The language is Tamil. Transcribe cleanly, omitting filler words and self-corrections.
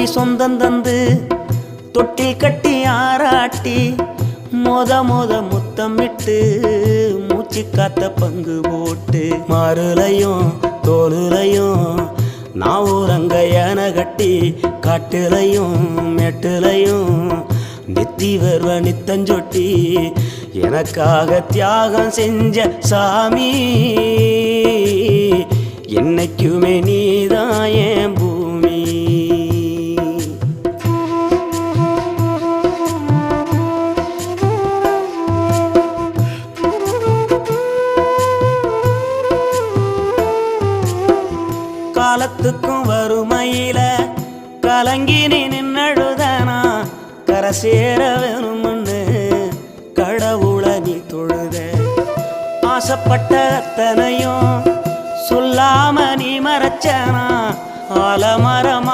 கோடி சொந்தம் தந்து தொட்டி கட்டி ஆராட்டி மொத முத்தமிட்டு மூச்சு காத்த பங்கு போட்டு மாறுலையும் தோலுலையும் நான் ஊரங்க யானை கட்டி காட்டுலையும் மெட்டுலையும் நெத்தி வருவ நித்தஞ்சொட்டி எனக்காக தியாகம் செஞ்ச சாமி என்னைக்குமே நீதான் என் பூமி. காலத்துக்கும் வறுமையில கலங்கி நீ நின்னழுதனா கரை சேர வேணும்னு கடவுளை நீ தொழுத ஆசைப்பட்ட அத்தனையும் சொல்லாம நீ மறைச்சனா ஆலமரமா